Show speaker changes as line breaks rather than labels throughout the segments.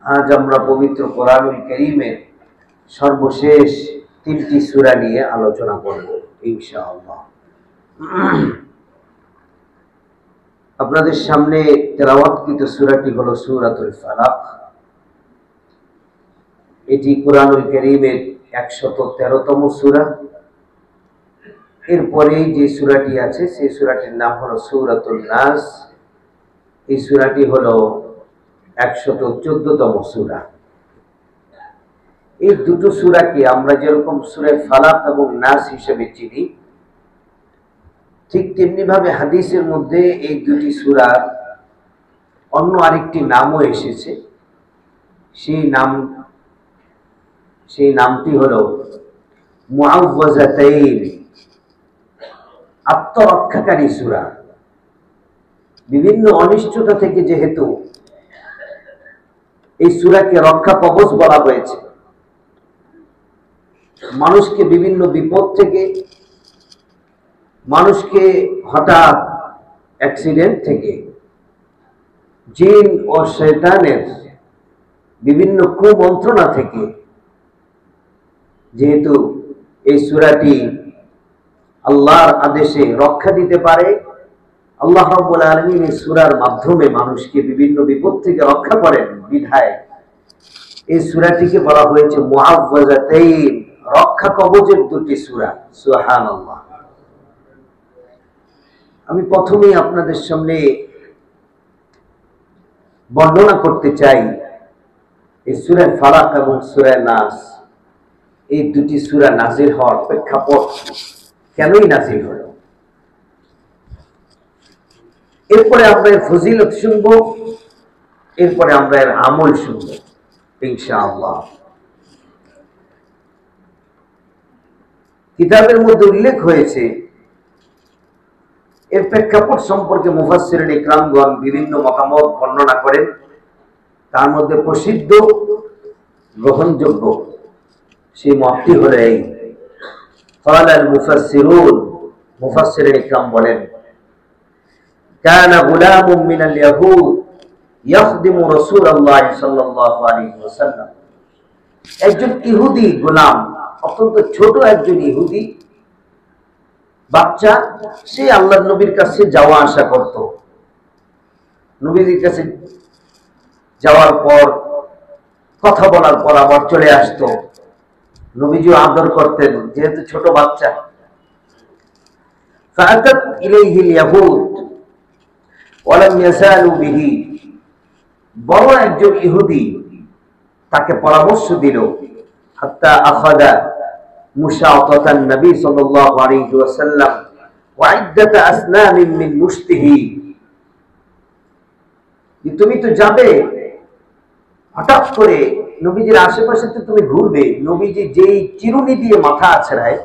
আজ আমরা পবিত্র কোরআনুল কারীমের সর্বশেষ 3টি সূরা নিয়ে আলোচনা করব ইনশাআল্লাহ। আপনাদের সামনে তেলাওয়াতকৃত সূরাটি হলো সূরাতুল ফালাক। এটি কোরআনুল কারীমের 113তম সূরা। এরপরে যে সূরাটি আছে সেই সূরাটির নাম হলো সূরাতুন নাস। এই সূরাটি হলো 114তম সূরা। এই দুটো সূরাকে আমরা যেরকম সূরা ফালাক এবং নাস হিসেবে চিনি, ঠিক তেমনি ভাবে হাদিসের মধ্যে এই দুটি সূরার অন্য আরেকটি নামও এসেছে। সেই নামটি হলো মুআউযাতাইন, আত্মরক্ষাকারী সূরা। বিভিন্ন অনিষ্টতা থেকে যেহেতু এই সূরাকে রক্ষা কবচ বলা হয়েছে, মানুষকে বিভিন্ন বিপদ থেকে, মানুষকে হঠাৎ অ্যাক্সিডেন্ট থেকে, জিন ও শয়তানের বিভিন্ন কুমন্ত্রণা থেকে, যেহেতু এই সূরাটি আল্লাহর আদেশে রক্ষা দিতে পারে, আল্লাহ রাব্বুল আলামিন এই সূরার মাধ্যমে মানুষকে বিভিন্ন বিপদ থেকে রক্ষা করেন বিধায় এই সূরাটিকে বলা হয়েছে মুআউযাতাইন, রক্ষা কবচের দুটি সূরা। সুবহানাল্লাহ। আমি প্রথমেই আপনাদের সামনে বর্ণনা করতে চাই এই সূরা ফালাক এবং সূরা নাস, এই দুটি সূরা নাযিল হওয়ার প্রেক্ষাপট, কেনই নাযিল হলো। এরপরে আমরা এর ফজিলত শুনবো, এরপরে আমরা এর আমল শুনবো ইনশাআল্লাহ। কিতাবের মধ্যে উল্লেখ হয়েছে, এর প্রেক্ষাপট সম্পর্কে মুফাসসিরিন ইকরামগণ বিভিন্ন মতামত বর্ণনা করেন। তার মধ্যে প্রসিদ্ধ গ্রহণযোগ্য সেই মতটি হলো এই, قال المفسرون, মুফাসসিরিন ইকরাম বলেন, كان غلام من اليهود يخدم رسول الله صلى الله عليه وسلم, একজন ইহুদি গোলাম, অত্যন্ত ছোট একজন ইহুদি বাচ্চা, সে আল্লাহর নবীর কাছে যাওয়া আসা করত। নবীর কাছে যাওয়ার পর কথা বলার পর আবার চলে আসতো। নবীজি আদর করতেন যেহেতু ছোট বাচ্চা। فأتت إليه اليهود ولم يزالوا به, বড় একজন ইহুদি তাকে পরামর্শ দিল, হাত্তা আখাযা মুশাতাতান নবী সাল্লাল্লাহু আলাইহি ওয়াসাল্লাম ওয়া ইদ্দাত আসনাম মিন মুশতিহি, তুমি তো যাবে, হঠাৎ করে নবীজির আশেপাশে তো তুমি ঘুরবে, নবীজি যেই চিরুনি দিয়ে মাথা আছড়ায়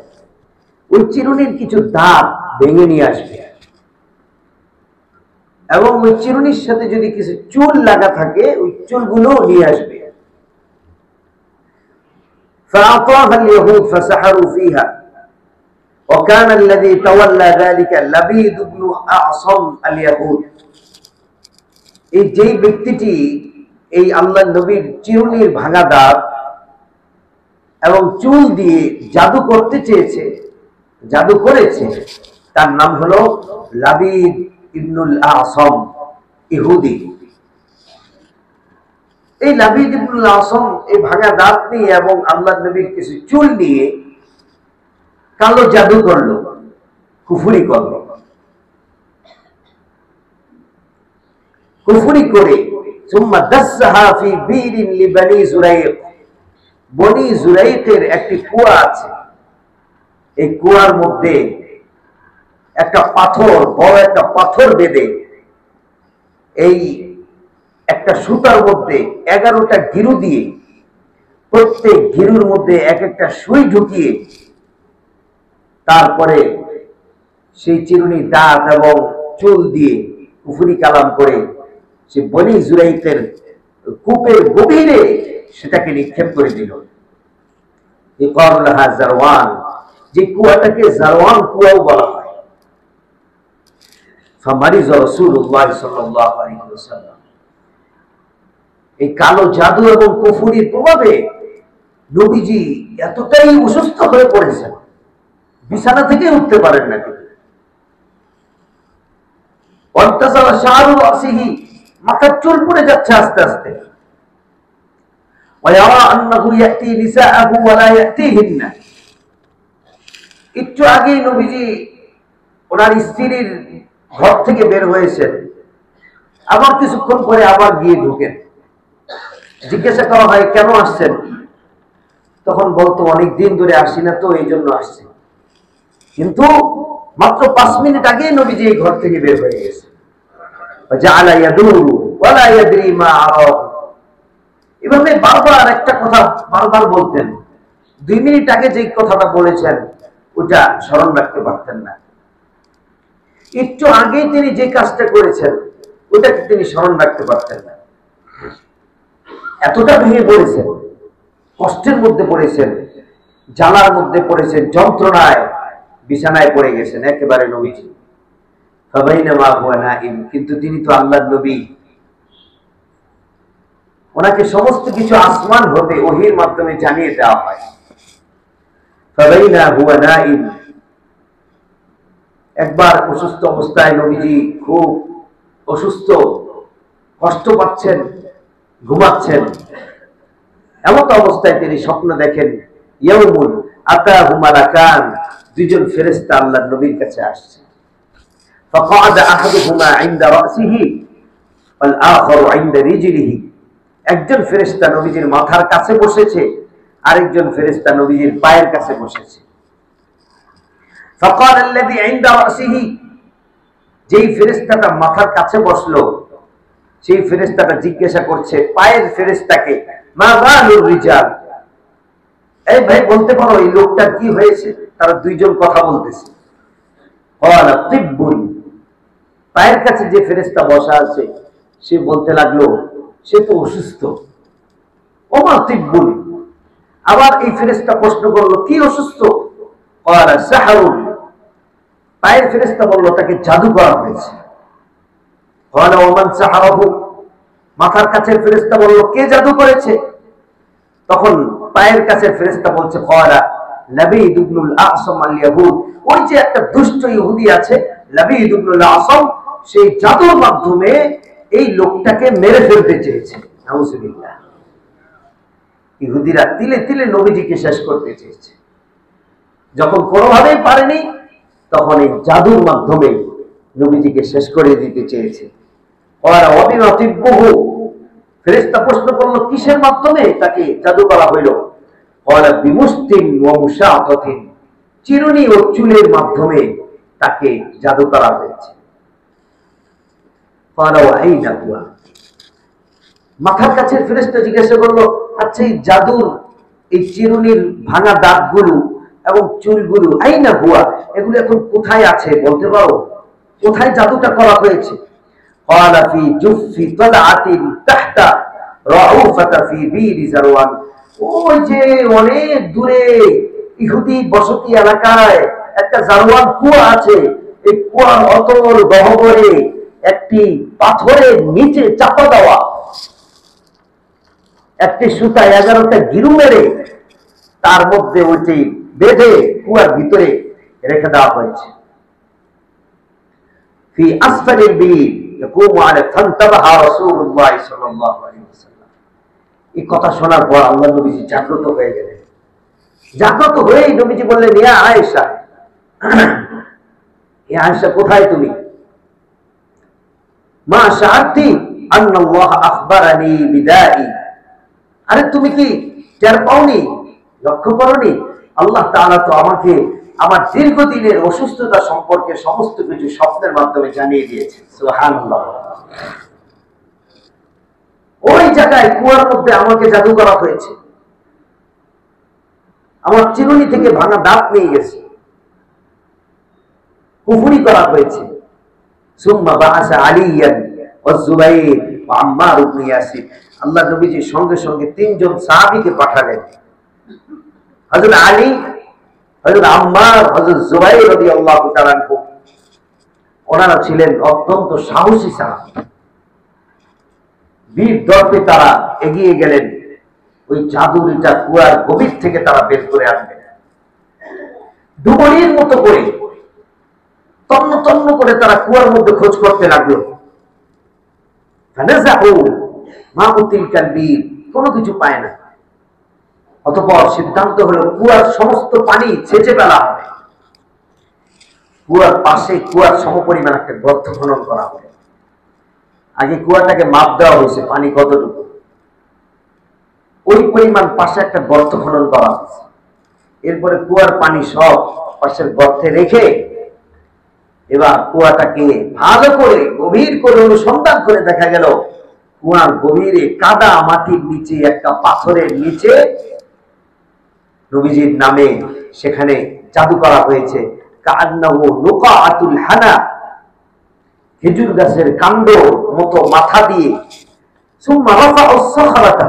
ওই চিরুনির কিছু দাঁত ভেঙে নিয়ে আসবে, এবং ওই চিরুনির সাথে যদি কিছু চুল লাগা থাকে ওই চুলগুলো নিয়ে আসবে। فأعطاها اليهود فسحروا فيها وكان الذي تولى ذلك لبيد بن أعصم اليهود, এই যেই ব্যক্তিটি এই আল্লাহর নবীর চিরুনির ভাঙা দাঁত এবং চুল দিয়ে জাদু করতে চেয়েছে, জাদু করেছে, তার নাম হলো লাবিদ ইবনুল আ'সাম, ইহুদি। এই লাবিদ ইবনুল আ'সাম এই ভাঙা দাঁত নিয়ে এবং আল্লাহর নবীর কিছু চুল নিয়ে কালো জাদু করলো, কুফরি করলো। কুফরি করে সুম্মা দাসসাহা ফি বীরিন লিবানি যুরাইক, বনি যুরাইকের একটি কুয়া আছে, এই কুয়ার মধ্যে একটা পাথর, বড় একটা পাথর বেঁধে এই একটা সুতার মধ্যে 11টা গিরু দিয়ে, প্রত্যেক গিরুর মধ্যে এক একটা সুই ঢুকিয়ে, তারপরে সেই চিরুনি দাঁত এবং চুল দিয়ে কুফরি কালাম করে সে বনি যুরাইকের কূপের গভীরে সেটাকে নিক্ষেপ করে দিল। ইকারুলাহা জারওয়ান, যে কুয়াটাকে জারওয়ান কুয়াও বলা হয়। ফামারিজ রাসূলুল্লাহ সাল্লাল্লাহু আলাইহি ওয়াসাল্লাম, এই কালো জাদু এবং কুফরির প্রভাবে নবীজি এতটাই অসুস্থ হয়ে পড়েছেন, বিছানা থেকে উঠতে পারেন না। মাথার চুল পড়ে যাচ্ছে আস্তে আস্তে। একটু আগেই নবীজি ওনার স্ত্রীর ঘর থেকে বের হয়েছেন, আবার কিছুক্ষণ পরে আবার গিয়ে ঢুকেন। জিজ্ঞাসা করা হয় কেন আসছেন, তখন বলতো অনেক দিন ধরে আসি না তো এই জন্য আসছি। কিন্তু মাত্র 5 মিনিট আগে নবীজি এই ঘর থেকে বের হয়ে গেছে। এভাবে বারবার একটা কথা বারবার বলতেন। 2 মিনিট আগে যে কথাটা বলেছেন ওটা স্মরণ রাখতে পারতেন না, একটু আগে তিনি যে কাজটা করেছেন ওটাকে তিনি স্মরণ রাখতে পারতেন না। এতটা ভেঙে পড়েছেন, কষ্টের মধ্যে পড়েছেন, জ্বালার মধ্যে পড়েছেন, যন্ত্রণায় বিছানায় পড়ে গেছেন একেবারে নবীজি। কিন্তু তিনি তো আল্লাহর নবী, ওনাকে সমস্ত কিছু আসমান হতে ওহীর মাধ্যমে জানিয়ে দেওয়া হয়। একবার অসুস্থ অবস্থায় নবীজি খুব অসুস্থ, কষ্ট পাচ্ছেন, ঘুমাচ্ছেন। এমন অবস্থায় তিনি স্বপ্ন দেখেন ইয়াউমুন আতাহু মালাকান, দুইজন ফেরেশতা আল্লাহর নবীর কাছে আসছে। فقعد احدهما عند راسه والاخر عند رجله। একজন ফেরেশতা নবীজির মাথার কাছে বসেছে, আরেকজন ফেরেশতা নবীজির পায়ের কাছে বসেছে। فقال الذي عند راسه، যেই ফেরেশতাটা মাথার কাছে বসলো সেই ফেরেশতাটা জিজ্ঞাসা করছে পায়ের ফেরেশতাকে, মা বালুর রিজাল, এই ভাই বলতে পারো এই লোকটার কি হয়েছে? তারা দুইজন কথা বলতেছে। ক্বালা তিব্বুন, পায়ের কাছে যে ফেরেশতা বসা আছে সে বলতে লাগলো সে তো অসুস্থ। ওমা তিব্বুন, আবার এই ফেরেশতা প্রশ্ন করলো কি অসুস্থ? ক্বালা সাহরুন, পায়ের ফেরেশতা বলল তাকে জাদু করা হয়েছে। ক্বালা ওমান সাহারাহু, মাথার কাছের ফেরেশতা বলল কে জাদু করেছে? তখন পায়ের কাছের ফেরেশতা বলছে ক্বালা লাবীদ ইবনুল আ'সাম আল ইয়াহুদ, ওই যে একটা দুষ্ট ইহুদি আছে লাবীদ ইবনুল আ'সাম, সেই জাদুর মাধ্যমে এই লোকটাকে মেরে ফেলতে চেয়েছে। নাউজুবিল্লাহ। ইহুদিরা তিলে তিলে নবীজিকে শেষ করতে চেয়েছে। যখন কোনোভাবেই পারেনি তখন এই জাদুর মাধ্যমে নবীজিকে শেষ করে দিতে চেয়েছে। ওরা অবিনতিব্বহু, ফেরেশতা প্রশ্ন করলো কিসের মাধ্যমে তাকে জাদু করা হইল? ওরা বিমুস্তিন ওয়া মুশাআতাতিন, চিরুনি ও চুলের মাধ্যমে তাকে জাদু করা হয়েছে। মাথার কাছের ফেরেশতা জিজ্ঞাসা করলো আচ্ছা এই জাদুর এই চিরুনির ভাঙা দাঁতগুলো এবং চুলগুলো আইনা হুয়া, এগুলো এখন কোথায় আছে বলতে পারো? কোথায় জাদুটা করা হয়েছে? ক্বালা ফি জুফফি তালআতিন তাহতা রাউফাতা ফি বীরি জারওয়ান, ওই যে অনেক দূরে ইহুদি বসতি এলাকায় একটা জারওয়ান কুয়া আছে, এই কুয়ার অতল গহ্বরে একটি পাথরের নিচে চাপা দেওয়া একটি সুতা 11টা গিরু মেরে তার মধ্যে ওইটি বেঁধে কুয়ার ভিতরে রেখে দেওয়া হয়েছে। ফি আসফালিল বীর ইয়াকুমু আলা ফান্তাবাহা রাসূলুল্লাহ সাল্লাল্লাহু আলাইহি ওয়াসাল্লাম। এই কথা শোনার পর আল্লাহর নবীজি জাগ্রত হয়ে গেলেন। জাগ্রত হয়ে নবীজি বললেন ইয়া আয়েশা, ইয়া আয়েশা কোথায় তুমি? মা শাআতি আন্নাল্লাহ আখবারানি বিদাই, আরে তুমি কি টের পাওনি, লক্ষ্য করনি আল্লাহ তাআলা তো আমাকে আমার দীর্ঘদিনের অসুস্থতা সম্পর্কে সমস্ত কিছু স্বপ্নের মাধ্যমে জানিয়ে দিয়েছেন। সুবহানাল্লাহ। ওই জায়গায় কুয়ার মধ্যে আমাকে জাদু করা হয়েছে, আমার চিরুনি থেকে ভাঙা দাঁত নিয়ে গেছে, কুফরি করা হয়েছে। সুম্মা বাআসা আলিয়ান ওয়া যুবাইর ওয়া আম্মার ইবনে ইয়াসির, আল্লাহ নবীজি সঙ্গে সঙ্গে 3 জন সাহাবীকে পাঠালেন। হযরত আলী, হযরত আম্মার, হযরত যুবাইর রাদিয়াল্লাহু তাআলা আনহু, ওনারা ছিলেন অত্যন্ত সাহসী সাহাবী। বীর দর্পে তারা এগিয়ে গেলেন। ওই জাদুরিটা কুয়ার গভীর থেকে তারা বের করে আনবেন। ডুবুরির মতো করে তন্ন তন্ন করে তারা কুয়ার মধ্যে খোঁজ করতে লাগলো। কোনো কিছু পায় না। অতঃপর সিদ্ধান্ত হলো কুয়ার সমস্ত পানি ছেঁচে ফেলা হবে। কুয়ার পাশে কুয়ার সমপরিমাণ একটা গর্ত খনন করা হবে। আগে কুয়াটাকে মাপ দেওয়া হয়েছে পানি কতটুকু, ওই পরিমাণ পাশে একটা গর্ত খনন করা হয়েছে। এরপরে কুয়ার পানি সব পাশের গর্তে রেখে এবার কুয়াটাকে ভালো করে গভীর করে অনুসন্ধান করে দেখা গেল কুয়ার গভীরে কাদা মাটির নিচে একটা পাথরের নিচে নবীজির নামে সেখানে জাদু করা হয়েছে। কান্নাহু নুকাআতুল হানা, খেজুর গাছের কাণ্ড মতো মাথা দিয়ে। সুম্মা রাফাউস সাখরাতা,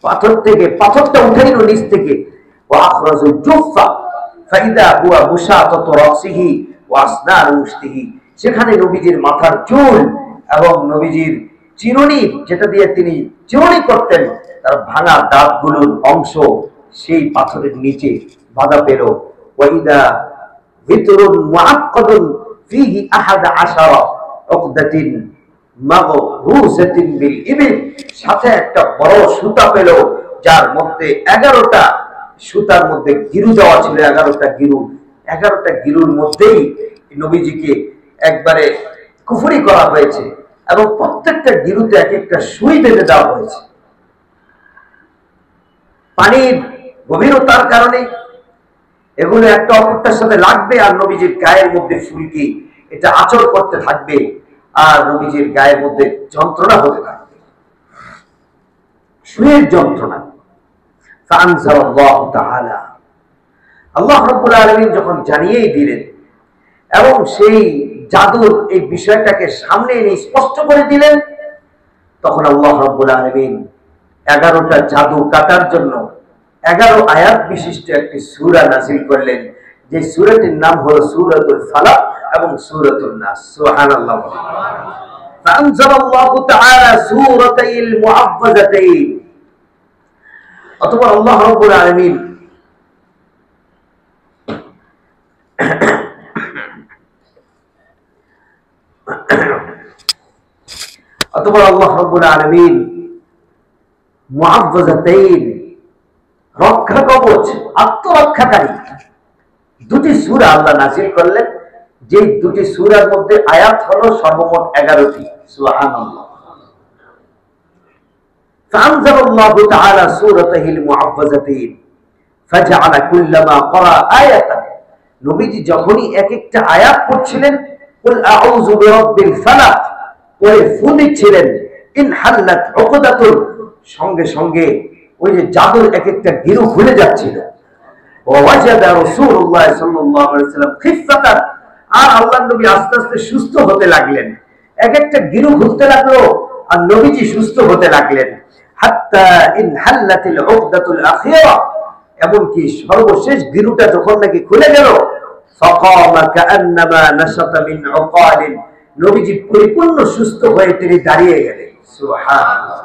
পাথর থেকে পাথরটা উঠাইল নিচ থেকে। ওয়া আখরাজুল জুফফা ফাইদা হুয়া মুশাতাতু রাসিহি ওয়া আসনার মুশতিহি, সেখানে নবীজির মাথার চুল এবং নবীজির চিরুনি, যেটা দিয়ে তিনি চিরুনি করতেন, তার ভাঙা দাঁতগুলোর অংশ সেই পাথরের নিচে বাধা পেল। ওয়াইদা ভিতরুন মুআক্কাদুন ফিহি আহাদ আশারা উকদাতিন মাগরুসাতিন বিল ইবিল, সাথে একটা বড় সুতা পেল যার মধ্যে 11টা সুতার মধ্যে গিরু দেওয়া ছিল। 11টা গিরুর মধ্যেই নবীজিকে একবারে কুফরি করা হয়েছে এবং প্রত্যেকটা গিরুতে এক একটা সুই বেঁধে দেওয়া হয়েছে। পানির গভীরতার কারণে এগুলো একটা অপরটার সাথে লাগবে আর নবীজির গায়ের মধ্যে ফুলকি এটা আচর করতে থাকবে আর নবীজির গায়ের মধ্যে যন্ত্রণা হতে থাকবে, সুয়ের যন্ত্রণা। আল্লাহ রাব্বুল আলামিন যখন জানিয়েই দিলেন এবং সেই জাদুর এই বিষয়টাকে সামনে এনে স্পষ্ট করে দিলেন, তখন আল্লাহ রাব্বুল আলামিন 11টা জাদু কাটার জন্য 11 আয়াত বিশিষ্ট একটি সূরা নাযিল করলেন, যে সূরাটির নাম হলো সূরাতুল ফালাক এবং সূরাতুন নাস। সুবহানাল্লাহ। ফাআনজালাল্লাহু তাআলা সূরাতাইল মুআওযাতাইন। অতঃপর আল্লাহ রাব্বুল আলামিন মুআওযাতাইন, রক্ষা কবচ, আত্মরক্ষাকারী দুটি সূরা আল্লাহ নাযিল করলেন, যে দুটি সূরার মধ্যে আয়াত হলো সর্বমোট 11টি। সুবহানাল্লাহ। ফাআনজালাল্লাহু তাআলা সূরাতাইল মুআওযাতাইন ফাজআলা কুল্লামা ক্বারা আয়াতান, নবীজি যখনই এক একটা আয়াত পড়ছিলেন, কুল আউযু বিরাব্বিল ফালাক ওই ফু দিচ্ছিলেন, ইন হাল্লাত উকদাতুন, সঙ্গে সঙ্গে ওই যে জাদুর এক একটা গিরু খুলে যাচ্ছিল। ওয়াজাদা রাসূলুল্লাহ সাল্লাল্লাহু আলাইহি ওয়াসাল্লাম খিফাতান, আর আল্লাহর নবী আস্তে আস্তে সুস্থ হতে লাগলেন। এক একটা গিরু খুলতে লাগলো আর নবীজি সুস্থ হতে লাগলেন। হাত্তা ইন হাল্লাতিল উকদাতুল আখিরা, এমনকি সর্বশেষ গিরুটা যখন নাকি খুলে গেল, ফাকামা কাআন্নামা নাশাতা মিন উকালিন, নবীজি পরিপূর্ণ সুস্থ হয়ে তিনি দাঁড়িয়ে গেলেন। সুবহানাল্লাহ।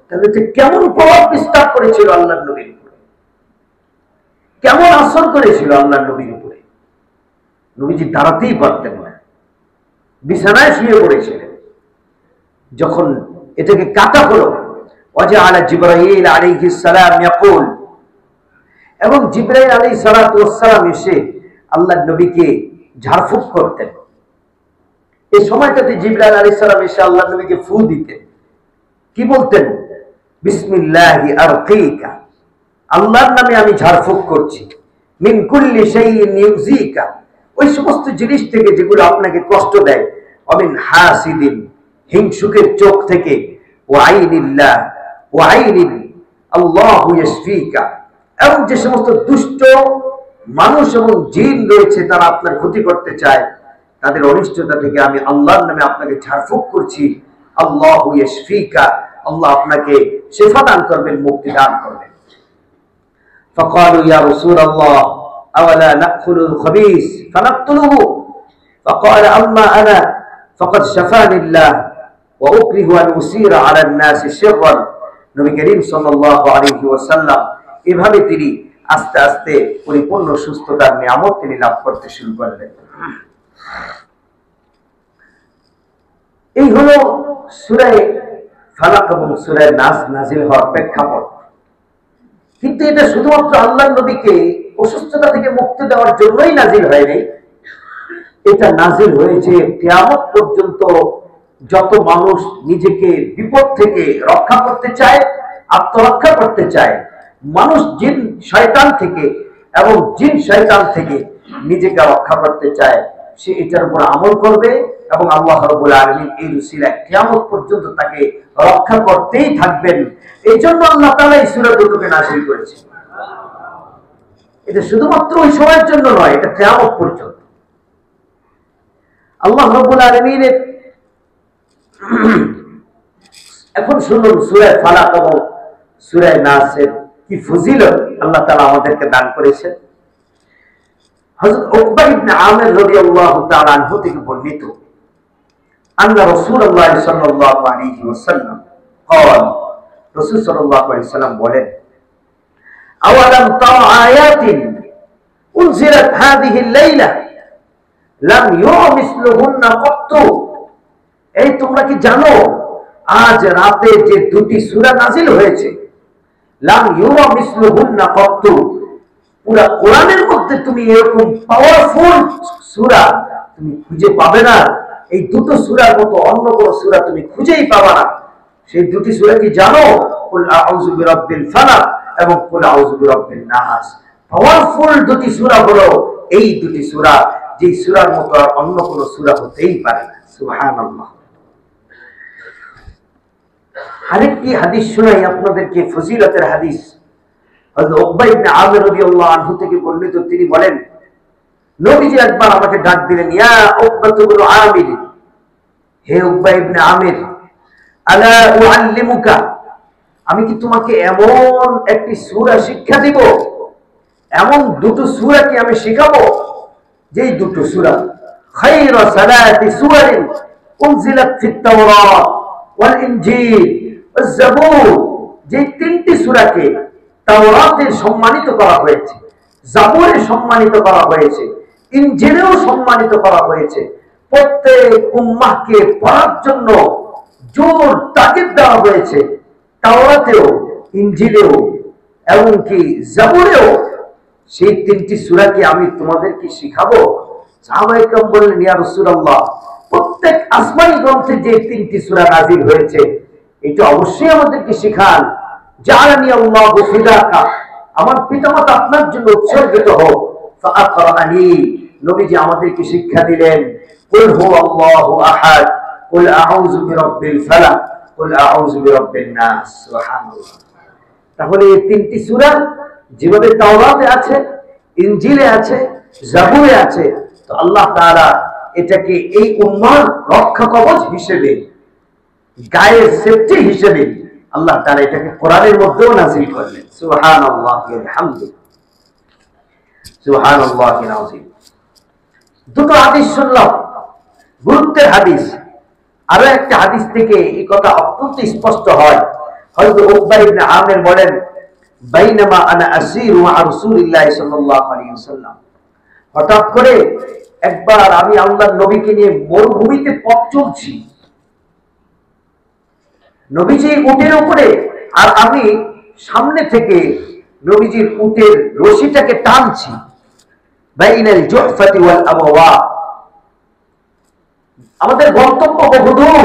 তাহলে কেমন প্রভাব বিস্তার করেছিল আল্লাহর নবীর উপরে, কেমন আসর করেছিল আল্লাহর নবীর উপরে। নবীজি দাঁড়াতেই পারতেন না, বিছানায় শুয়ে পড়েছিলেন। যখন এটাকে কাটা হলো, ওয়াজআলা জিবরাইল আলাইহিস সালাম ইয়াকুল, এবং জিবরাইল আলাইহিস সালাতু ওয়াস সালাম এসে আল্লাহর নবীকে ঝাড়ফুঁক করতেন। এই সময়টাতে জিবরাইল আলাইহিস সালাম এসে আল্লাহর নবীকে ফু দিতেন। কি বলতেন? বিসমিল্লাহি আরকিকা, আল্লাহর নামে আমি ঝাড়ফুঁক করছি। মিন কুল্লি শাইইন ইউযিকা, ওই সমস্ত জিনিস থেকে যেগুলো আপনাকে কষ্ট দেয়। অমিন হাসিদিন, হিংসুকের চোখ থেকে। ওয়া আইনিল্লাহ ওয়া আইনিন আল্লাহু ইয়াশফিকা, এবং যে সমস্ত দুষ্ট মানুষ এবং জিন রয়েছে তারা আপনার ক্ষতি করতে চায়, তাদের অনিষ্টতা থেকে আমি আল্লাহর নামে আপনাকে ঝাড়ফুঁক করছি। আল্লাহু ইয়াশফিকা, আল্লাহ আপনাকে শিফা দান করবেন, মুক্তি দান করবেন। فقالوا يا رسول الله أولا نأكل الخبيث فنقتله فقال أما أنا فقد شفاني الله ওয়া উকরিহু আন উসিরা আলান নাসি শিররান। নবী করিম সাল্লাল্লাহু আলাইহি ওয়াসাল্লাম এভাবে তিনি আস্তে আস্তে পরিপূর্ণ সুস্থতার নিয়ামত তিনি লাভ করতে শুরু করলেন। এই হলো সূরা ফালাক এবং সূরা নাস নাযিল হওয়ার প্রেক্ষাপট। কিন্তু এটা শুধুমাত্র আল্লাহর নবীকে অসুস্থতা থেকে মুক্তি দেওয়ার জন্যই নাযিল হয়নি। এটা নাযিল হয়েছে কিয়ামত পর্যন্ত যত মানুষ নিজেকে বিপদ থেকে রক্ষা করতে চায়, আত্মরক্ষা করতে চায়, মানুষ জিন শয়তান থেকে এবং জিন শয়তান থেকে নিজেকে রক্ষা করতে চায়, সে এটার উপর আমল করবে এবং আল্লাহ রাব্বুল আলামিন এই উসিলায় কিয়ামত পর্যন্ত তাকে রক্ষা করতেই থাকবেন। এই জন্য আল্লাহ তাআলা এই সূরা দুটোকে নাযিল করেছেন। এটা শুধুমাত্র ওই সময়ের জন্য নয়, এটা কিয়ামত পর্যন্ত। আল্লাহ রাব্বুল আলামিনের এখন শুনুন সূরা ফালাক এবং সূরা নাসের কি ফজিলত আল্লাহ তাআলা আমাদেরকে দান করেছেন। হযরত উকবা ইবনে আমির রাদিয়াল্লাহু তাআলা আনহু থেকে বর্ণিত, আন্না রাসূলুল্লাহ সাল্লাল্লাহু আলাইহি ওয়াসাল্লাম قال রাসূল সাল্লাল্লাহু আলাইহি ওয়াসাল্লাম বলেন, আওয়ালাম তারা আয়াতিন উনজিলাত হাযিহি আল-লাইলা লাম ইউরা মিসলুহুন্না ক্বাত্তু। এই তোমরা কি জানো আজ রাতে যে দুটি সূরা নাযিল হয়েছে, লাম ইউরা মিসলুহুন্না ক্বাত্তু, পুরা কোরআনের মধ্যে তুমি এরকম পাওয়ারফুল সূরা তুমি খুঁজে পাবে না। এই দুটো সূরার মতো অন্য কোন সূরা তুমি খুঁজেই পাবে না। সেই দুটি সূরা কি জানো? কুল আউযু বিরাব্বিল ফালাক এবং কুল আউযু বিরাব্বিন নাস। পাওয়ারফুল দুটি সূরা হলো এই দুটি সূরা, যে সূরার মতো আর অন্য কোন সূরা হতেই পারে না। সুবহানাল্লাহ। আরেকটি হাদিস শোনাই আপনাদেরকে, ফজিলতের হাদিস। হযরত উকবা ইবনে আমির রাদিয়াল্লাহু আনহু থেকে বর্ণিত, তিনি বলেন, নবীজি একবার আমাকে ডাক দিলেন, ইয়া উকবা ইবনে আমির, হে উকবা ইবনে আমির, আলা উআল্লিমুকা, আমি কি তোমাকে এমন একটি সূরা শিক্ষা দিব, এমন দুটো সূরা কি আমি শেখাবো, যেই দুটো সূরা খায়রা সালাতি সূরাতিন উনজিলাত ফিত তাওরাত ওয়াল ইনজিল ওয়াজ জাবুর, যে তিনটি সূরাকে তাওরাতে সম্মানিত করা হয়েছে, জাবুরে সম্মানিত করা হয়েছে, ইনজিলেও সম্মানিত করা হয়েছে। প্রত্যেক উম্মাহকে পড়ার জন্য জোর তাকিদ দেওয়া হয়েছে, তাওরাতেও, ইনজিলেও এবং কি জাবুরেও। সেই তিনটি সূরা কি আমি তোমাদেরকে শিখাবো? সাহাবায়ে কেরাম বললেন, ইয়া রাসূলুল্লাহ, প্রত্যেক আসমানী গ্রন্থে যে তিনটি সূরা নাযিল হয়েছে এটা অবশ্যই আমাদেরকে শিখান। জাআলানি আল্লাহু ফিদাকা, আমার পিতামাতা আপনার জন্য উৎসর্গিত হোক। ফাআকরানি, নবীজি আমাদেরকে শিক্ষা দিলেন, কুল হুয়াল্লাহু আহাদ, কুল আউযু বিরাব্বিল ফালাক, কুল আউযু বিরাব্বিন নাস। সুবহানাল্লাহ। তাহলে এই তিনটি সূরা যেভাবে তাওরাতে আছে, ইনজিলে আছে, জাবুরে আছে, তো আল্লাহ তাআলা এটাকে এই উম্মাহর রক্ষা কবচ হিসেবে, গায়ের সেফটি হিসেবে আল্লাহ তাআলা এটাকে কোরআনের মধ্যেও নাযিল করলেন। সুবহানাল্লাহি ওয়া বিহামদিহি, সুবহানাল্লাহিল আযীম। দুটো হাদিস শুনলাম, গুরুত্বের হাদিস। আরো একটা হাদিস থেকে এই কথা অত্যন্ত স্পষ্ট হয়। হযরত উকবা ইবনে আমির বলেন, বাইনামা আনা আসিরু মা রাসূলিল্লাহি সাল্লাল্লাহু আলাইহি ওয়াসাল্লাম, হঠাৎ করে একবার আমি আল্লাহর নবীকে নিয়ে মরুভূমিতে পথ চলছি, নবীজি উটের উপরে, আর আমি সামনে থেকে নবীজির উটের রশিটাকে টানছি। বাইনাল জুহফাতি ওয়াল আবওয়া, আমাদের গন্তব্য বহুদূর।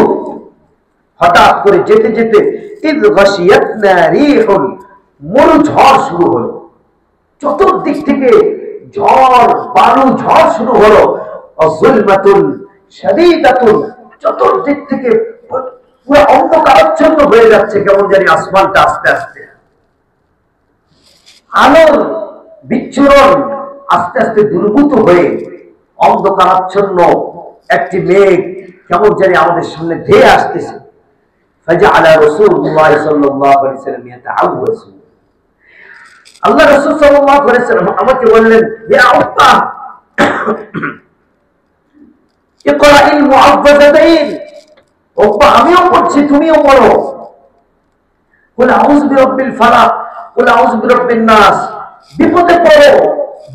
হঠাৎ করে যেতে যেতে ইয গাশিয়াতনা রিহুন, মরু ঝড় শুরু হলো, চতুর্দিক থেকে ঝড়, বালু ঝড় শুরু হলো। অযুলমাতুন শাদীদাতুন, চতুর্দিক থেকে পুরো অন্ধকারাচ্ছন্ন হয়ে যাচ্ছে, কেমন জানি আসমানটা আস্তে আস্তে, আলোর বিচ্ছুরণ আস্তে আস্তে দুর্বৃত হয়ে অন্ধকারাচ্ছন্ন একটি মেঘ কেমন জানি আমাদের সামনে ধেয়ে আসতেছে। ফাজআলা রাসূলুল্লাহ সাল্লাল্লাহু আলাইহি ওয়াসাল্লাম ইয়াতাআওয়াযু, আল্লাহ রাসূল সাল্লাল্লাহু আলাইহি ওয়াসাল্লাম আমাকে বললেন, ইয়া উকবা, ইকরাইল মুআওযাতাইন, ওকবা আমিও পড়ছি, তুমিও পড়ো। কুল আউযু বিরাব্বিল ফালাক, কুল আউযু বিরাব্বিন নাস। বিপদে পড়ো,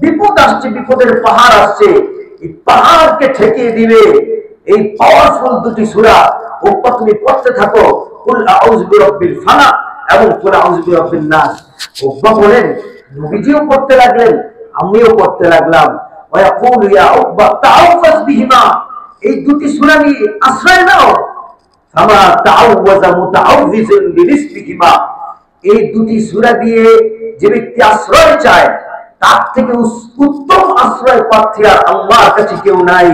বিপদ আসছে, বিপদের পাহাড় আসছে, এই পাহাড়কে ঠেকিয়ে দিবে এই পাওয়ারফুল দুটি সূরা। ওকবা তুমি পড়তে থাকো, কুল আউযু বিরাব্বিল ফালাক এবং কুল আউযু বিরাব্বিন নাস। ওকবা বলেন নবীজিও পড়তে লাগলেন, আমিও পড়তে লাগলাম। ওয়া ইয়াকুলু ইয়া উকবা তাআওয়াজ বিহিমা, এই দুটি সূরা নিয়ে আশ্রয় নাও। ফামা তাআওয়াযা মুতাআওযিজুন বিরিসবিহিমা, এই দুটি সূরা দিয়ে যে ব্যক্তি আশ্রয় চায় তার থেকে উত্তম আশ্রয় প্রার্থী আর আল্লাহর কাছে কেউ নাই।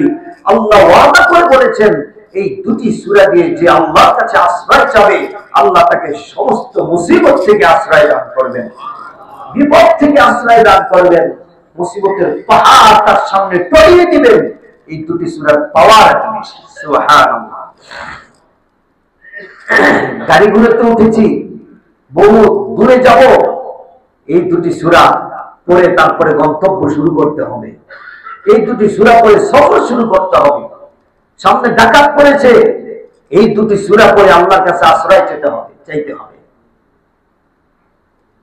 আল্লাহ ওয়াদা করে বলেছেন এই দুটি সূরা দিয়ে যে আল্লাহর কাছে আশ্রয় চাবে আল্লাহ তাকে সমস্ত মুসিবত থেকে আশ্রয় দান করবেন, বিপদ থেকে আশ্রয় দান করবেন, মুসিবতের পাহাড় তার সামনে টলিয়ে দিবেন। এই দুটি সূরার পাওয়ার এত বেশি। সুবহানাল্লাহ। গাড়িগুলোতে উঠেছি, বহু দূরে যাব, এই দুটি সূরা পড়ে তারপরে গন্তব্য শুরু করতে হবে। এই দুটি সূরা পড়ে সফর শুরু করতে হবে। সামনে ডাকাত পড়েছে, এই দুটি সূরা পড়ে আল্লাহর কাছে আশ্রয় চাইতে হবে।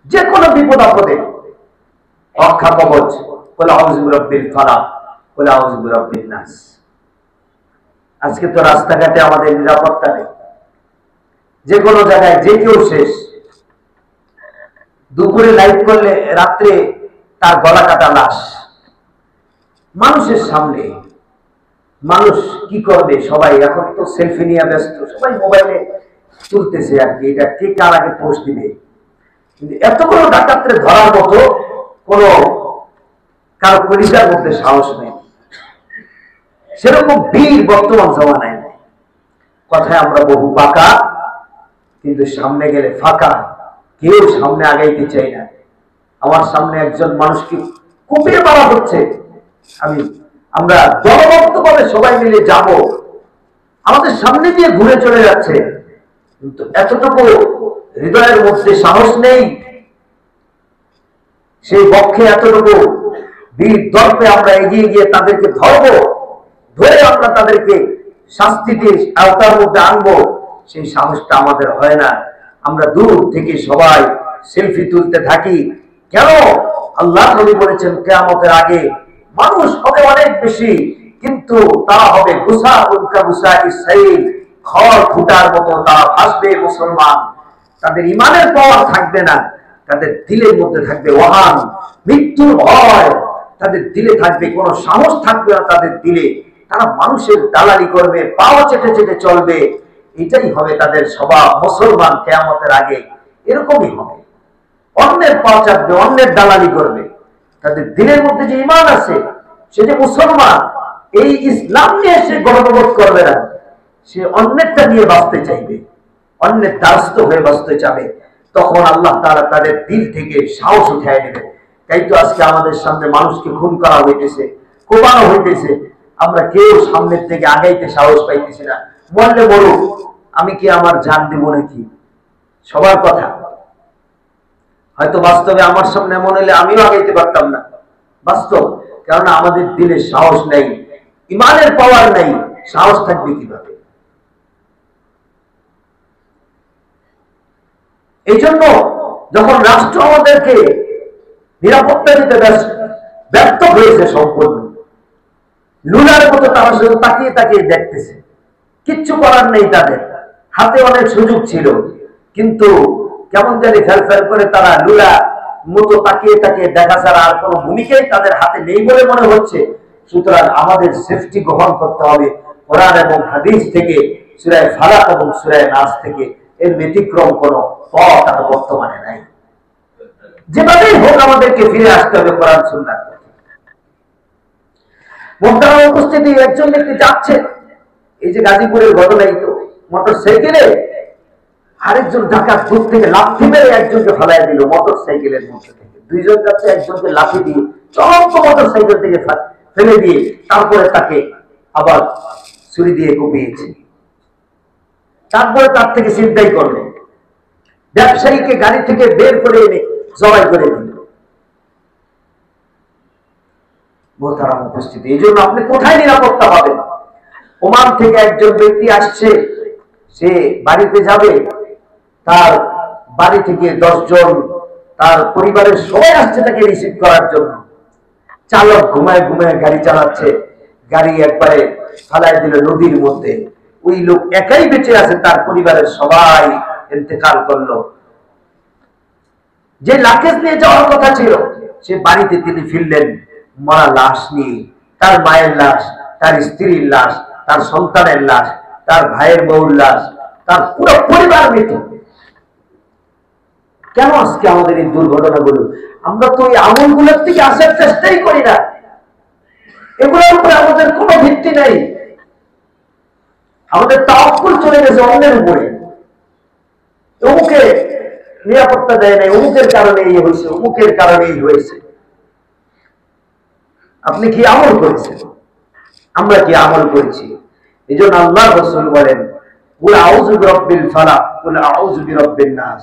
যে কোনো বিপদ আপদে রক্ষা কবচ, কুল আউযু বিরাব্বিল ফালাক, কুল আউযু বিরাব্বিন নাস। আজকে তো রাস্তাঘাটে আমাদের নিরাপত্তা নেই, যে কোনো জায়গায় যে কেউ শেষ। দুপুরে লাইট করলে রাত্রে তার গলা কাটা লাশ মানুষের সামনে। মানুষ কি করবে? সবাই এখন তো সেলফি নিয়ে ব্যস্ত, সবাই মোবাইলে তুলতেছে আর কি, এটা কে কার আগে পোস্ট দিবে। কিন্তু এত বড় ডাকাতরে ধরার মতো কোন কারো কলিজার মধ্যে সাহস নেই, সেরকম বীর বর্তমান জমানায় নেই। কথায় আমরা বহু পাকা, কিন্তু সামনে গেলে ফাঁকা, কেউ সামনে আগাইতে চাই না। আমার সামনে একজন মানুষকে কুপিয়ে মারা হচ্ছে, আমরা দলবদ্ধ ভাবে সবাই মিলে যাব, আমাদের সামনে দিয়ে ঘুরে চলে যাচ্ছে, কিন্তু এতটুকু হৃদয়ের মধ্যে সাহস নেই, সেই বক্ষে এতটুকু বীর দর্পে আমরা এগিয়ে গিয়ে তাদেরকে ধরবো, ধরে আমরা তাদেরকে শাস্তি দিয়ে আওতার মধ্যে আনবো, সেই সাহসটা আমাদের হয় না। আমরা দূর থেকে সবাই সেলফি তুলতে থাকি। কেন? আল্লাহ নবী বলেছেন কিয়ামতের আগে মানুষ হবে অনেক বেশি, কিন্তু তারা হবে গুসা উনকা গুসা ইসাইল, খড় ফুটার মতো তারা ভাসবে মুসলমান। তাদের ইমানের পাওয়ার থাকবে না, তাদের দিলের মধ্যে থাকবে ওয়াহান, মৃত্যুর ভয় তাদের দিলে থাকবে, কোনো সাহস থাকবে না তাদের দিলে। তারা মানুষের দালালি করবে, পাও চেটে চেটে চলবে, এটাই হবে তাদের স্বভাব। মুসলমান কিয়ামতের আগে এরকমই হবে, অন্যের পাও চাটবে, অন্যের দালালি করবে। তাদের দিলের মধ্যে যে ইমান আছে, সে যে মুসলমান, এই ইসলাম নিয়ে সে গর্ববোধ করবে না, সে অন্যেরটা নিয়ে বাঁচতে চাইবে, অন্যের দ্বারস্থ হয়ে বাঁচতে চাবে। তখন আল্লাহ তাআলা তাদের দিল থেকে সাহস উঠায় নেবে। তাই তো আজকে আমাদের সামনে মানুষকে খুন করা হইতেছে, কোপানো হইতেছে, আমরা কেউ সামনের থেকে আগাইতে সাহস পাইতেছি না। মরলে মরুক, আমি কি আমার জান দিব নাকি? সবার কথা। হয়তো বাস্তবে আমার সামনে এমন হলে আমিও আগাইতে পারতাম না, বাস্তব। কারণ আমাদের দিলে সাহস নেই, ইমানের পাওয়ার নেই, সাহস থাকবে কিভাবে? এই জন্য যখন রাষ্ট্র আমাদেরকে নিরাপত্তা দিতে ব্যর্থ হয়েছে সম্পূর্ণ, লুলার মতো তারা শুধু তাকিয়ে তাকিয়ে দেখতেছে, কিচ্ছু করার নেই। তাদের হাতে অনেক সুযোগ ছিল, কিন্তু কেমন জানি ফেল ফেল করে তারা লুলা মতো তাকিয়ে তাকিয়ে দেখা ছাড়া আর কোনো ভূমিকাই তাদের হাতে নেই বলে মনে হচ্ছে। সুতরাং আমাদের সেফটি গ্রহণ করতে হবে কোরআন এবং হাদিস থেকে, সূরা ফালাক এবং সূরা নাস থেকে। এর ব্যতিক্রম কোনো পথ আর বর্তমানে নাই। যেভাবেই হোক আমাদেরকে ফিরে আসতে হবে কোরআন সুন্নাহ। মোহতারাম উপস্থিতি, একজন ব্যক্তি যাচ্ছে, এই যে গাজীপুরের ঘটনাই তো, মোটর সাইকেলে আরেকজন ডাকাত দূর থেকে লাথি মেরে একজনকে ফেলাই দিল মোটর সাইকেলের মধ্যে থেকে। দুইজন যাচ্ছে, একজনকে লাথি দিয়ে চলন্ত মোটর সাইকেল থেকে ফেলে দিয়ে তারপরে তাকে আবার ছুরি দিয়ে কুপিয়েছে। তারপরে তার থেকে ছিনতাই করলেন, ব্যবসায়ীকে গাড়ি থেকে বের করে এনে জবাই করে দিল। মোহতারাম উপস্থিতি, এই জন্য আপনি কোথায় নিরাপত্তা পাবেন? ওমান থেকে একজন ব্যক্তি আসছে, সে বাড়িতে যাবে, তার বাড়ি থেকে 10 জন তার পরিবারের সবাই আসছে তাকে রিসিভ করার জন্য। চালক ঘুমায় ঘুমায় গাড়ি চালাচ্ছে, গাড়ি একবারে ফালাই দিল নদীর মধ্যে। ওই লোক একাই বেঁচে আছে, তার পরিবারের সবাই ইন্তেকাল করলো। যে লাকেজ নিয়ে যাওয়ার কথা ছিল, সে বাড়িতে তিনি ফিরলেন মরা লাশ নিয়ে। তার মায়ের লাশ, তার স্ত্রীর লাশ, তার সন্তানের লাশ, তার ভাইয়ের বউর লাশ, তার পুরো পরিবার মৃত। কেন আজকে আমাদের এই দুর্ঘটনাগুলো? আমরা তো এই আমলগুলোর থেকে আসার চেষ্টাই করি না। এগুলোর উপরে আমাদের কোনো ভিত্তি নেই। আমাদের তাওয়াক্কুল চলে গেছে অন্যের উপরে। অমুকে নিরাপত্তা দেয় নাই, অমুকের কারণে এই হয়েছে, অমুকের কারণে এই হয়েছে। আপনি কি আমল করেছেন? আমরা কি আমল করেছি? এই জন্য আল্লাহ রাসূল বলেন, কুল আউযু বিরাব্বিল ফালাক, কুল আউযু বিরাব্বিন নাস।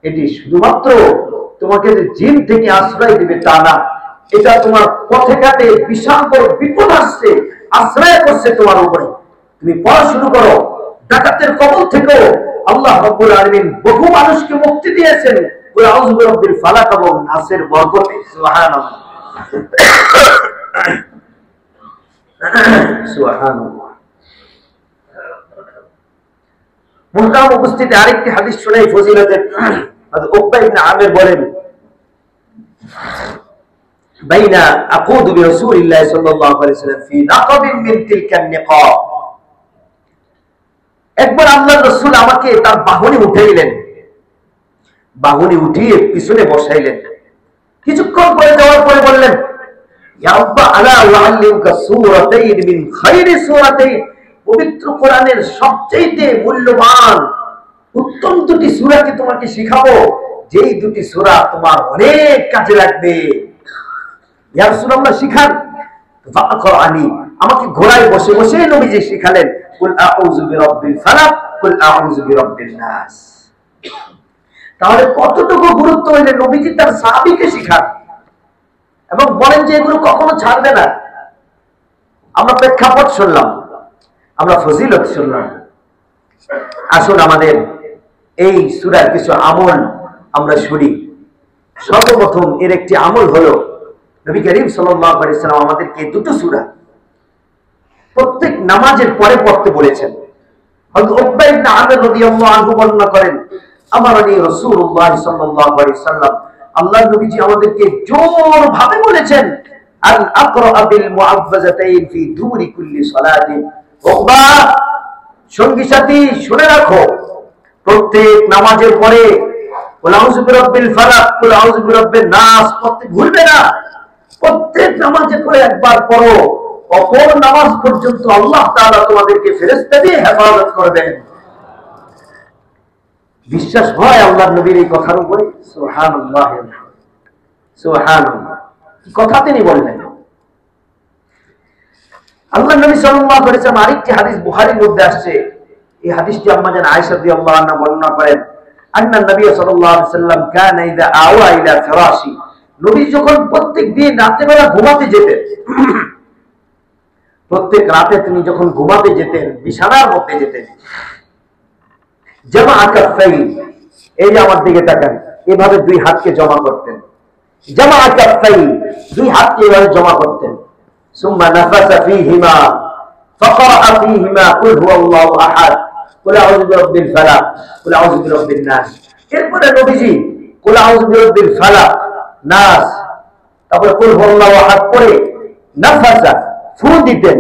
এটি শুধুমাত্র তোমাকে যে জিন থেকে আশ্রয় দিবে তা না, এটা তোমার পথে ঘাটে বিশাল বড় বিপদ আসছে, আশ্রয় করছে তোমার উপরে। তুমি পড়া শুরু করো। ডাকাতের কবল থেকেও আল্লাহ রাব্বুল আলামিন বহু মানুষকে মুক্তি দিয়েছেন কুল আউযু বিরাব্বিল ফালাক এবং নাসের বরকতে। সুবহানাল্লাহ, সুবহানাল্লাহ। মুহতারাম উপস্থিতি, আরেকটি হাদিস শুনাই ফজিলতের। হযরত উকবা ইবনে আমির বলেন, বাইনা আকুদু বিরাসূলিল্লাহি সাল্লাল্লাহু আলাইহি ওয়াসাল্লাম ফি নাকাবিন মিন তিলকান নিকাব। একবার আল্লাহর রাসূল আমাকে তার বাহনে উঠাইলেন, বাহনে উঠিয়ে পিছনে বসাইলেন। কিছুক্ষণ পরে যাওয়ার পরে বললেন, ইয়া আব্বা আলা উআল্লিমুকা সূরাতাইন মিন খায়রি সূরাতাইন। পবিত্র কোরআনের সবচেয়ে মূল্যবান উত্তম দুটি সূরাকে তোমাকে শিখাবো, যেই দুটি সূরা তোমার অনেক কাজে লাগবে। ইয়া রাসূলুল্লাহ, শিখান। ফাআকরানি, আমাকে ঘোড়ায় বসে বসে নবীজি শিখালেন, কুল আউযু বিরাব্বিল ফালাক, কুল আউযু বিরাব্বিন নাস। তাহলে কতটুকু গুরুত্ব হইলে নবীজি তার সাহাবীকে শিখান এবং বলেন যে এগুলো কখনো ছাড়বে না। আমরা প্রেক্ষাপট শুনলাম, আমরা ফজিলত শুনলাম। আসুন আমাদের এই সূরার কিছু আমল আমরা শুনি। সর্বপ্রথম এর একটি আমল হলো, নবী করিম সাল্লাল্লাহু আলাইহি ওয়াসাল্লাম আমাদেরকে দুটো সূরা প্রত্যেক নামাজের পরে পড়তে বলেছেন। হযরত উকবা ইবনে আমির রাদিয়াল্লাহু আনহু বর্ণনা করেন, আমারনি রাসূলুল্লাহ সাল্লাল্লাহু আলাইহি ওয়াসাল্লাম, আল্লাহর নবীজি আমাদেরকে জোরভাবে বলেছেন, আন আকরা বিল মুআব্বাযাতাইন ফি দুবুরি কুল্লি সালাতিন। উকবা, সঙ্গী সাথী শুনে রাখো, প্রত্যেক নামাজের পরে কুল আউযু বিরাব্বিল ফালাক, কুল আউযু বিরাব্বিন নাস পড়তে ভুলবে না। প্রত্যেক নামাজের পরে একবার পড়ো, অপর নামাজ পর্যন্ত আল্লাহ তাআলা তোমাদেরকে ফেরেশতা দিয়ে হেফাজত করবেন। বিশ্বাস হয় আল্লাহর নবীর এই কথার উপরে? সুবহানাল্লাহ, সুবহানাল্লাহ। কি কথা তিনি বললেন। আল্লাহর নবী সাল্লাল্লাহু আলাইহি ওয়াসাল্লাম, আরেকটি হাদিস বুখারীর মধ্যে আসছে। এই হাদিসটি আম্মা জান আয়েশা রাদিয়াল্লাহু আনহা বর্ণনা করেন, আন্না নবী সাল্লাল্লাহু আলাইহি ওয়াসাল্লাম কানা ইযা আওয়া ইলা ফিরাশি। নবী যখন প্রত্যেক দিন রাতে বেলা ঘুমাতে যেতেন, প্রত্যেক রাতে তিনি যখন ঘুমাতে যেতেন, বিছানার মধ্যে যেতেন, জামা কাফাই, এই যে আমার দিকে তাকান, এভাবে দুই হাতকে জমা করতেন। জামা কাফাই, দুই হাতকে এভাবে জমা করতেন। সুম্মা নাফাসা ফীহিমা ফাকরা ফীহিমা কুল হুয়াল্লাহু আহাদ, কুল আউযু বিরাব্বিল ফালাক, কুল আউযু বিরাব্বিন নাস। এরপরে নবীজি কুল আউযু বিরাব্বিল ফালাক, নাস, তারপরে কুল হুয়াল্লাহু আহাদ পড়ে নাফাসা, ফু দিতেন।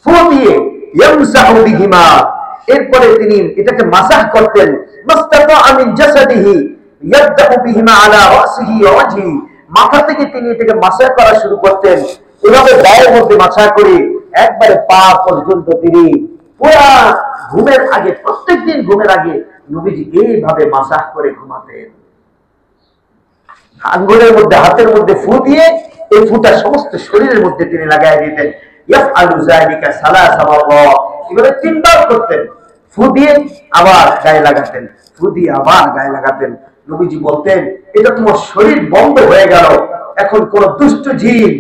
ফু দিয়ে ইয়ামসাহু বিহিমা, এরপরে তিনি এটাকে মাসাহ করতেন। মাস্তাতা মিন জাসাদিহি ইয়াবদাউ বিহিমা আলা রাসিহি ওয়া ওয়াজহি, মাথা থেকে তিনি এটাকে মাসাহ করা শুরু করতেন। এভাবে গায়ের মধ্যে মাসাহ করে একবারে পা পর্যন্ত তিনি পুরা ঘুমের আগে, প্রত্যেকদিন ঘুমের আগে নবীজি এইভাবে মাসাহ করে ঘুমাতেন। আঙ্গুলের মধ্যে, হাতের মধ্যে ফু দিয়ে এই ফুটা সমস্ত শরীরের মধ্যে তিনি লাগাই দিতেন। ইয়াফআলু যালিকা সালাসা মাররাত, এভাবে তিনবার করতেন। ফু দিয়ে আবার গায়ে লাগাতেন, ফু দিয়ে আবার গায়ে লাগাতেন। নবীজি বলতেন, এটা তোমার শরীর বন্ধ হয়ে গেল। এখন কোন দুষ্ট জিন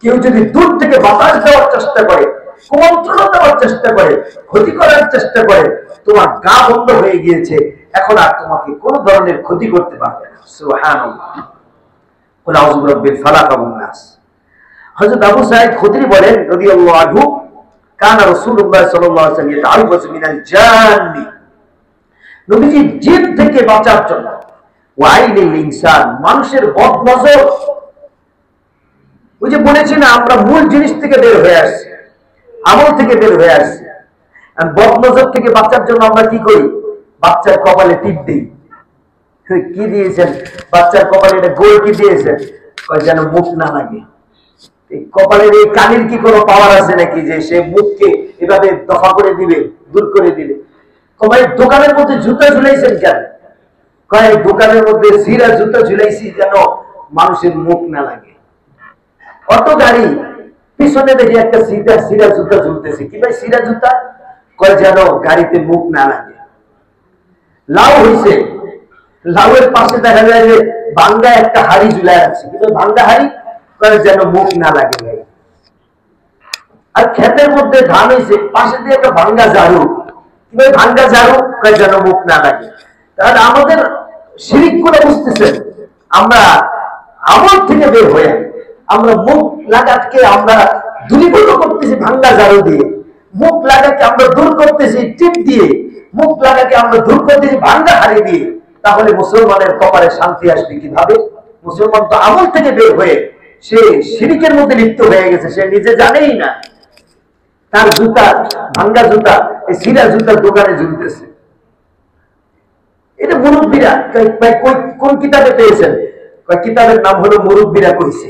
কেউ যদি দূর থেকে বাতাস দেওয়ার চেষ্টা করে, কুমন্ত্রণা দেওয়ার চেষ্টা করে, ক্ষতি করার চেষ্টা করে, তোমার গা বন্ধ হয়ে গিয়েছে, এখন আর তোমাকে কোন ধরনের ক্ষতি করতে পারবে না। সুবহানাল্লাহ। কুল আউযু বিরাব্বিল ফালাক ওয়া নাস। হযরত আবু সাঈদ খুদরি বলেন রাদিয়াল্লাহু আনহু, কানা রাসূলুল্লাহ সাল্লাল্লাহু আলাইহি ওয়াসাল্লাম ইয়াতাআওয়াযু মিনাল জান্নি, নবীজি জিন থেকে বাঁচার জন্য, ওয়া আইনিল ইনসান, মানুষের বদনজর, ওই যে বলেছি না আমরা মূল জিনিস থেকে বের হয়ে আসছি, আমল থেকে বের হয়ে আসছি, আর বদনজর থেকে বাঁচার জন্য আমরা কি করি? বাচ্চার কপালে টিপ দিই। কি দিয়েছেন বাচ্চার কপালে? এটা গোল কি দিয়েছেন? যেন মুখ না লাগে। কপালের এই কানের কি কোনো পাওয়ার আছে নাকি যে সে মুখকে এভাবে দফা করে দিবে, দূর করে দিবে? কপালের দোকানের মধ্যে জুতা ঝুলাইছেন কেন? কয় দোকানের মধ্যে সিরা জুতা ঝুলাইছি যেন মানুষের মুখ না লাগে। অটো গাড়ি পিছনে দেখি একটা সিরা জুতা ঝুলতেছে। কি ভাই সিরা জুতা? কয় যেন গাড়িতে মুখ না লাগে। লাউ হইছে, লাউয়ের পাশে দেখা যায় যে ভাঙ্গা একটা হাড়ি ঝুলাই আছে, কিন্তু ভাঙ্গা হাড়ি, কয় যেন মুখ না লাগে ভাই। আর ক্ষেতের মধ্যে ধান হয়েছে, পাশে দিয়ে একটা ভাঙ্গা ঝাড়ু, কি ভাই ভাঙ্গা ঝাড়ু, কয় যেন মুখ না লাগে। তাহলে আমাদের শিরিক করে বুঝতেছেন, আমরা আমল থেকে বের হয়ে আমরা মুখ লাগাকে আমরা দূরীভূত করতেছি ভাঙ্গা ঝাড়ু দিয়ে, মুখ লাগাকে আমরা দূর করতেছি টিপ দিয়ে, মুখ লাগাকে আমরা দূর করতেছি ভাঙ্গা হাড়ি দিয়ে। তাহলে মুসলমানের কপালে শান্তি আসবে কিভাবে? মুসলমান তো আমল থেকে বের হয়ে সে শিরিকের মধ্যে লিপ্ত হয়ে গেছে, সে নিজে জানেই না। তার জুতা ভাঙ্গা জুতা এই সিরা জুতার দোকানে ঝুলতেছে। এটা মুরব্বীরা কোন কিতাবে পেয়েছেন? কিতাবের নাম হলো মুরব্বীরা কইছে।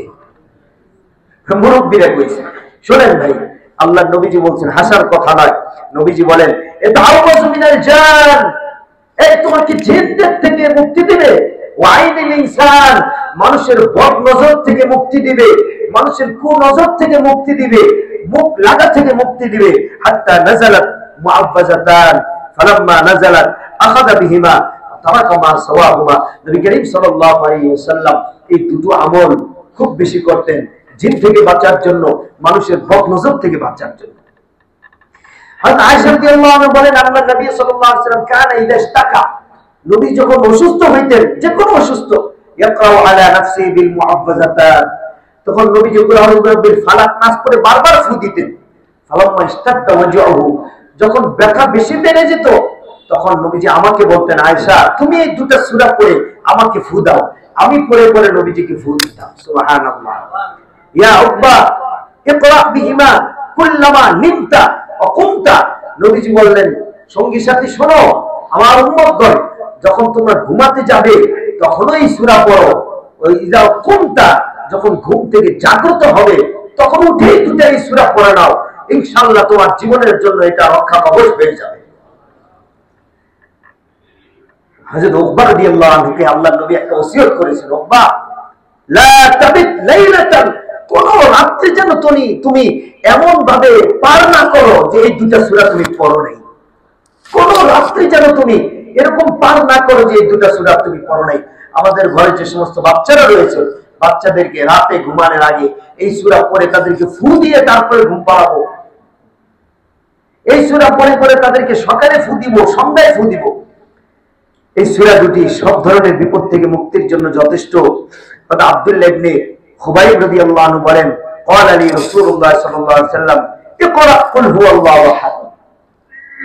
মুরব্বীরা কইছে। শোনেন ভাই, আল্লাহ নবীজি বলছেন, হাসার কথা নয়, নবীজি বলেন ইয়াতাআওয়াযু মিনাল জান, এই তোমাকে জিনদের থেকে মুক্তি দিবে, ওয়া আইনিল ইনসান, মানুষের বদ নজর থেকে মুক্তি দিবে, মানুষের কুনজর থেকে মুক্তি দিবে, মুখ লাগা থেকে মুক্তি দিবে। হাত্তা নাযালাত মুআফফাযাতান ফালাম্মা নাযালাত আখাযা বিহিমা তারাকা মা সাওয়াহুমা। নবী করিম সাল্লাল্লাহু আলাইহি ওয়াসাল্লাম এই দুটো আমল খুব বেশি করতেন, জিন থেকে বাঁচার জন্য, মানুষের বদ নজর থেকে বাঁচার জন্য। হযরত আয়েশা রাদিয়াল্লাহু আনহা বলেন, আল্লাহর নবী সাল্লাল্লাহু আলাইহি ওয়াসাল্লাম কানা ইযা ইশতাকা, নবী যখন অসুস্থ হইতেন, যে কোনো অসুস্থ, ইয়াকরাউ আলা নাফসিহি বিল মুআফফাযাতান, তখন নবী কুল আউযু বিরাব্বিল ফালাক নাস পড়ে বারবার ফু দিতেন। ফালাম্মা ইশতাদ্দা ওয়াজউহু, যখন ব্যথা বেশি বেড়ে যেত, তখন নবীজি আমাকে বলতেন, আয়েশা তুমি এই দুটো সূরা পড়ে আমাকে ফু দাও। আমি পড়ে পড়ে নবীজিকে ফু দিতাম। সুবহানাল্লাহ। ইয়া উকবা ইকরা বিহিমা কুল্লামা নিমতা ওয়া কুমতা, নবীজি বললেন, সঙ্গী সাথী শোনো, আমার উম্মতগণ, যখন তোমরা ঘুমাতে যাবে তখন এই সূরা পড়ো। ওই ইজা কুমতা, যখন ঘুম থেকে জাগ্রত হবে তখন উঠে দুটো এই সূরা পড়ে নাও, ইনশাআল্লাহ তোমার জীবনের জন্য এটা রক্ষা কবচ হয়ে যাবে। হযরত উকবা রাদিয়াল্লাহু আনহুকে আল্লাহর নবী একটা ওসিয়ত করেছেন, উকবা লা তাবিত লাইলাতান, কোন রাত্রি যেন তুমি এমন ভাবে পার না করো যে এই দুটো সূরা তুমি পড়ো নাই। কোন রাত্রি যেন তুমি এরকম পার না করো যে এই দুটো সূরা তুমি পড়ো নাই। আমাদের ঘরে যে সমস্ত বাচ্চারা রয়েছে, বাচ্চাদেরকে রাতে ঘুমানোর আগে এই সূরা পড়ে তাদেরকে ফু দিয়ে তারপরে ঘুম পাড়াবো। এই সূরা পড়ে পড়ে তাদেরকে সকালে ফু দিব, সন্ধ্যায় ফু দিব। এই সূরা দুটি সব ধরনের বিপদ থেকে মুক্তির জন্য যথেষ্ট। আব্দুল্লাহ ইবনে খুবাইব রাদিয়াল্লাহু আনহু বলেন, ক্বালা লি রাসূলুল্লাহ সাল্লাল্লাহু আলাইহি ওয়াসাল্লাম ইকরা কুল হুয়াল্লাহু আহাদ,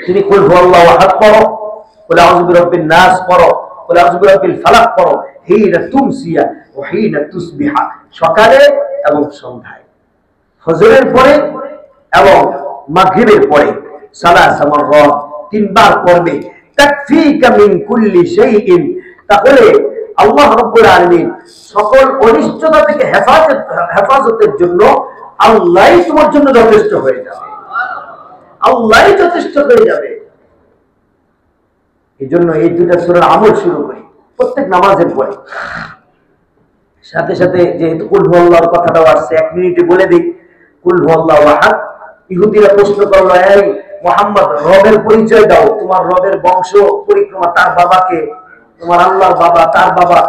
তুমি কুল হুয়াল্লাহু আহাদ পড়ো, কুল আউযু বিরাব্বিন নাস পড়ো, কুল আউযু বিরাব্বিল ফালাক পড়ো, হিনা তুমসিয়া ওয়া হিনা তুসবিহা, সকালে এবং সন্ধ্যায়, ফজরের পরে এবং মাগরিবের পরে, সালাসা মাররাত, তিনবার পড়বে। তাকফিকা মিন কুল্লি শাইইন, তাহলে আল্লাহ রাব্বুল আলামিন সকল অনিষ্টতা থেকে হেফাজতের জন্য আল্লাহই তোমার জন্য যথেষ্ট হয়ে যাবে, আল্লাহই যথেষ্ট হয়ে যাবে। এই জন্য এই দুটা সূরার আমল শুরু করি প্রত্যেক নামাজের পরে। সাথে সাথে যেহেতু কুল হুয়াল্লাহর কথাটাও আসছে, 1 মিনিটে বলে দিই, কুল হুয়াল্লাহু আহাদ। ইহুদিরা প্রশ্ন করলো, এই মুহাম্মদ, রবের পরিচয় দাও, তোমার রবের বংশ পরিক্রমা, তার বাবাকে, তোমার আল্লাহর বাবা, তার বাবা।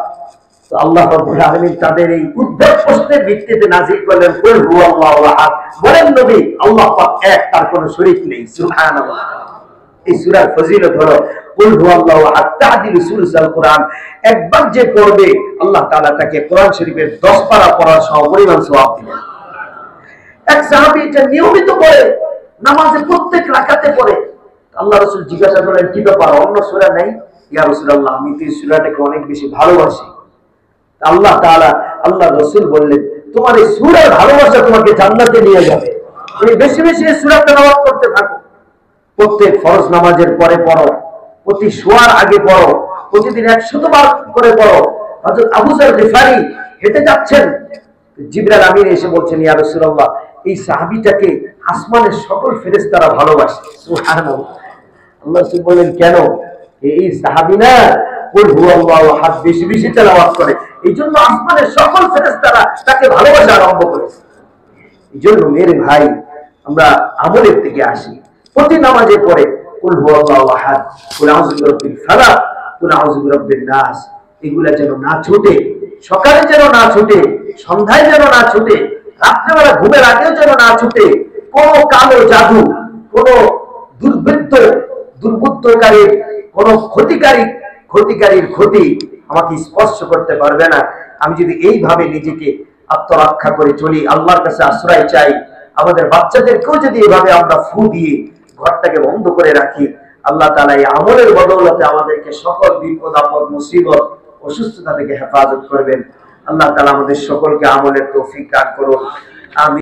আল্লাহ রাব্বুল আলামিন তাদের এই উদ্ধত প্রশ্নের ভিত্তিতে নাযিল করলেন কুল হুয়াল্লাহু আহাদ। বলেন নবী, আল্লাহ পাক এক, তার কোনো শরীক নেই। সুবহানাল্লাহ। এই সূরার ফজিলত হলো কুল হুয়াল্লাহু আহাদ তা'দিলু সুলুসাল কুরআন। একবার যে পড়বে আল্লাহ তাআলা তাকে কোরআন শরীফের 10 পারা পড়ার সমপরিমাণ সওয়াব দিবেন। এক সাহাবী এটা নিয়মিত পড়ে, নামাজে প্রত্যেক রাকাতে পড়ে। আল্লাহ রাসূল জিজ্ঞাসা করলেন, কি ব্যাপার, অন্য সূরা নাই? ইয়া রাসূলুল্লাহ, আমি তো এই সূরাটাকে অনেক বেশি ভালোবাসি। আল্লাহ তাআলা, আল্লাহ রাসূল বললেন, তোমার এই সূরার ভালোবাসা তোমাকে জান্নাতে নিয়ে যাবে। তুমি বেশি বেশি এই সূরা তেলাওয়াত করতে থাকো। প্রত্যেক ফরজ নামাজের পরে পড়ো, প্রতি শোয়ার আগে পড়ো, প্রতিদিন 100 বার করে পড়ো। হযরত আবু যর গিফারি হেঁটে যাচ্ছেন, জিবরাইল আমিন এসে বলছেন, ইয়া রাসূলুল্লাহ, এই সাহাবীটাকে আসমানের সকল ফেরেশতারা ভালোবাসে। সুবহানাল্লাহ। আল্লাহ রাসূল বললেন, কেন? এই সাহাবী না কুল হুয়াল্লাহু আহাদ বেশি বেশি তেলাওয়াত করে, এইজন্য আসমানের সকল ফেরেশতারা তাকে ভালোবাসা আরম্ভ করেছে। এইজন্য মেরে ভাই, আমরা আমলের থেকে আসি। প্রতি নামাজে পড়ে কুল হুয়াল্লাহু আহাদ, কুল আউযু বিরাব্বিল ফালাক, কুল আউযু বিরাব্বিন নাস, এগুলা যেন না ছুটে, সকালে যেন না ছুটে, সন্ধ্যায় যেন না ছুটে, রাত্রেবেলা ঘুমের আগেও যেন না ছুটে। কোন কালো জাদু, কোন দুর্বৃত্তকারীর কোন ক্ষতিকারীর ক্ষতি আমাকে স্পর্শ করতে পারবে না। আমি যদি এইভাবে নিজেকে আত্মরক্ষা করে চলি, আল্লাহর কাছে আশ্রয় চাই, আমাদের বাচ্চাদেরকেও যদি এইভাবে আমরা ফু দিয়ে ঘরটাকে বন্ধ করে রাখি, আল্লাহ তাআলা এই আমলের বদৌলতে আমাদেরকে সকল বিপদ আপদ মুসিবত অসুস্থতা থেকে হেফাজত করবেন। আল্লাহ তাআলা আমাদের সকলকে আমলের তৌফিক দান করুন। আমিন।